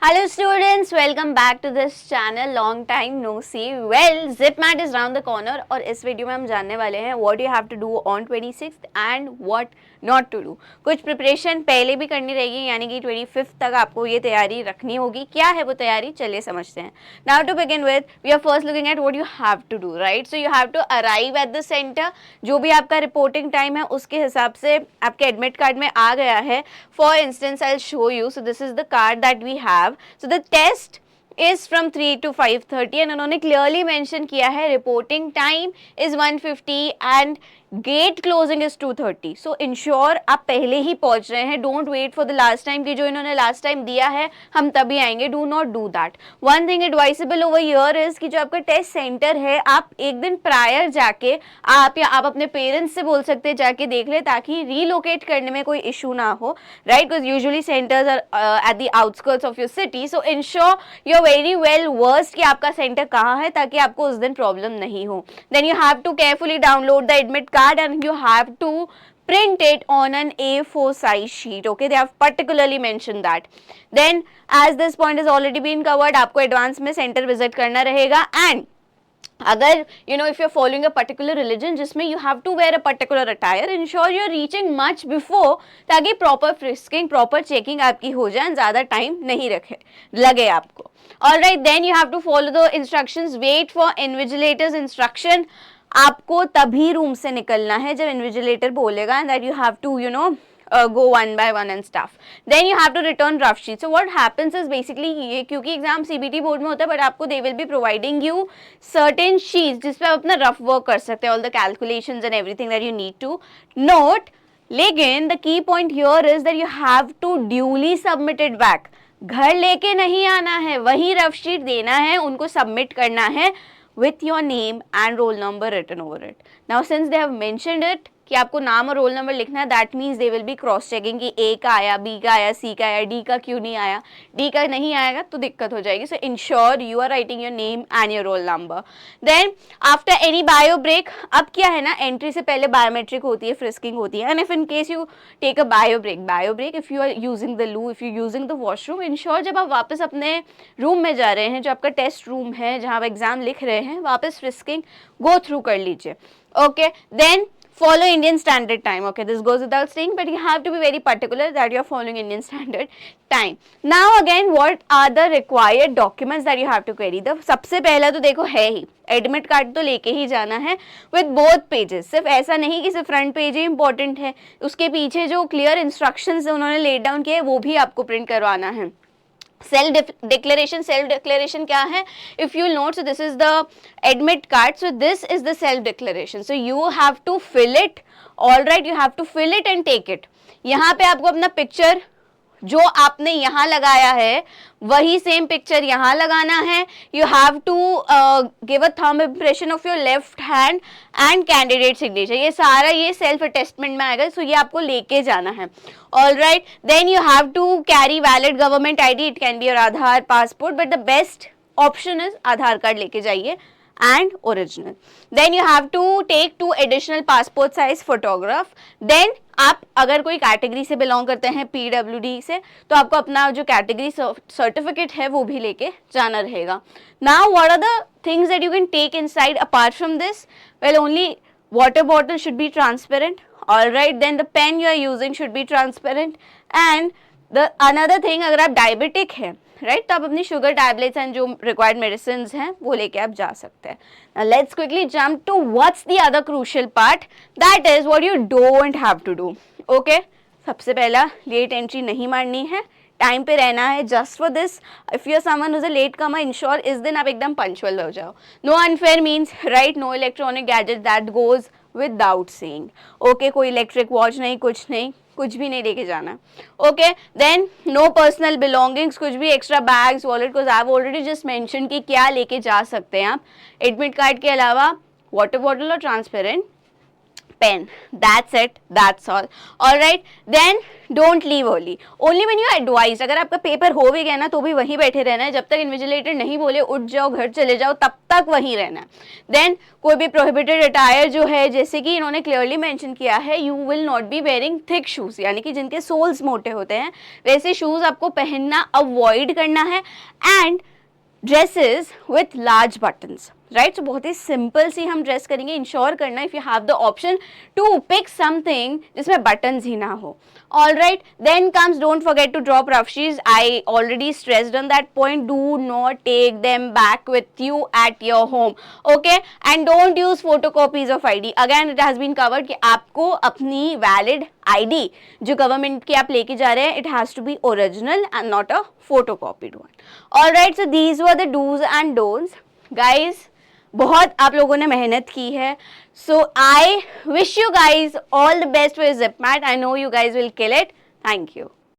Hello students, welcome back to this channel. Long time no see. Well, ZipMat is round the corner और इस video में हम जानने वाले हैं what you have to do on 26th and what not to do. कुछ preparation पहले भी करनी रहेगी, यानी कि 25th तक आपको ये तैयारी रखनी होगी. क्या है वो तैयारी, चलिए समझते हैं. Now to begin with, we are first looking at what you have to do, right? So you have to arrive at the center. जो भी आपका रिपोर्टिंग टाइम है उसके हिसाब से आपके एडमिट कार्ड में आ गया है. For instance, I'll show you. So this is the card that we have. So the test is from 3 to 5:30 and उन्होंने clearly mention किया है reporting time is 1:50 and gate closing is 2:30. So ensure आप पहले ही पहुंच रहे हैं. Don't wait for the last time कि जो इन्होंने लास्ट टाइम दिया है हम तभी आएंगे. Do not do that. One thing advisable over here is कि जो आपका टेस्ट सेंटर है आप एक दिन प्रायर जाके आप अपने पेरेंट्स से बोल सकते हैं जाके देख ले, ताकि रीलोकेट करने में कोई इशू ना हो, right? Because usually centres are at the outskirts of your city. So ensure you are very well versed कि आपका सेंटर कहाँ है, ताकि आपको उस दिन प्रॉब्लम नहीं हो. Then you have to carefully download the admit card and you have to print it on an A4 size sheet. Okay, they have particularly mentioned that. Then as this point has already been covered, आपको advance में centre visit करना रहेगा. And अगर if you're following a particular religion जिसमें you have to wear a particular attire, ensure you're reaching much before, ताकि proper frisking, proper checking आपकी हो जाए, ज़्यादा टाइम नहीं लगे आपको. Alright, then you have to follow the instructions. Wait for invigilator's instruction. आपको तभी रूम से निकलना है जब इन्विजिलेटर बोलेगा, and that you have to go one by one and stuff. Then you have to return rough sheet. So what happens is basically ये, क्योंकि exam CBT board में होता है, बट आपको they will be providing you certain sheets जिसपे आप अपना rough work कर सकते हैं, all the calculations and everything that you need to note. लेकिन the key point here is that you have to duly submit it back. घर लेके नहीं आना है, वही रफ शीट देना है, उनको सबमिट करना है with your name and roll number written over it. Now since they have mentioned it कि आपको नाम और रोल नंबर लिखना है, that means they will be cross checking कि ए का आया, बी का आया, सी का आया, डी का क्यों नहीं आया. डी का नहीं आएगा तो दिक्कत हो जाएगी. So ensure you are writing your name and your roll number. Then after any bio break, अब क्या है ना, एंट्री से पहले बायोमेट्रिक होती है, फ्रिस्किंग होती है. And if in case you take a bio break if you are using the loo, if you using the washroom, ensure जब आप वापस अपने रूम में जा रहे हैं, जो आपका टेस्ट रूम है जहाँ आप एग्जाम लिख रहे हैं, वापस फ्रिस्किंग गो थ्रू कर लीजिए. Okay, then follow Indian standard time. Okay, this goes without saying, but you have to be very particular that you are following Indian standard time. Now again, what are the required documents that you have to carry? The सबसे पहला तो देखो है ही admit card, तो लेके ही जाना है with both pages. सिर्फ ऐसा नहीं कि सिर्फ फ्रंट पेज ही इंपॉर्टेंट है, उसके पीछे जो क्लियर इंस्ट्रक्शंस उन्होंने लेट डाउन किए वो भी आपको प्रिंट करवाना है. सेल्फ डिक्लेरेशन क्या है? If you note, so this is the admit card, so this is the self declaration. So you have to fill it. All right, you have to fill it and take it. यहाँ पे आपको अपना picture जो आपने यहाँ लगाया है वही सेम पिक्चर यहाँ लगाना है. You have to give a thumb impression of your left hand and candidate signature. ये सारा ये सेल्फ अटेस्टमेंट में आएगा, सो ये आपको लेके जाना है. All right, then you have to carry valid government ID. It can be your Aadhaar, passport, but the best option is Aadhaar card लेके जाइए and original. Then you have to take 2 additional passport size photograph. Then आप अगर कोई category से belong करते हैं PWD से, तो आपको अपना जो कैटेगरी सर्टिफिकेट है वो भी लेके जाना रहेगा. Now what are the things that you can take inside apart from this? Well, only water bottle should be transparent. All right, then the pen you are using should be transparent. And the another thing, अगर आप diabetic हैं, right, तो आप अपनी sugar tablets and जो required medicine हैं वो लेके आप जा सकते हैं. Now let's quickly jump to what's the other crucial part, that is what you don't have to do. Okay, सबसे पहला लेट एंट्री नहीं मारनी है, टाइम पे रहना है. Just for this, if you are someone who is a late comer, ensure इस दिन आप एकदम पंक्चुअल हो जाओ. No unfair means, right, no electronic gadget, that goes without saying. Okay, कोई इलेक्ट्रिक वॉच नहीं, कुछ नहीं, कुछ भी नहीं लेके जाना. Okay, then no personal belongings, कुछ भी extra bags, wallet, because I have already just mention कि क्या लेके जा सकते हैं आप. एडमिट कार्ड के अलावा वाटर बॉटल और transparent pen. That's it, that's all right. Then don't leave early, only when you are advised. अगर आपका पेपर हो भी गया ना तो भी वहीं बैठे रहना है, जब तक इन्विजिलेटर नहीं बोले उठ जाओ घर चले जाओ तब तक वहीं रहना है. देन कोई भी प्रोहिबिटेड अटायर जो है, जैसे कि इन्होंने क्लियरली मेंशन किया है, you will not be wearing thick shoes, यानी कि जिनके सोल्स मोटे होते हैं वैसे शूज आपको पहनना अवॉइड करना है. And dresses with large buttons, right. So बहुत ही सिंपल सी हम ड्रेस करेंगे. इंश्योर करना if you have the option to pick something जिसमें बटन्स ही ना हो. All right, then comes don't forget to drop rough sheets. I already stressed on that point. Do not take them back with you at your home, okay? And don't use photocopies of ID. Again, it has been covered कि आपको अपनी valid ID जो government की आप लेके जा रहे हैं, it has to be original and not a photocopied one. All right, so these were the do's and don'ts, guys. बहुत आप लोगों ने मेहनत की है. So I wish you guys all the best for JIPMAT. I know you guys will kill it. Thank you.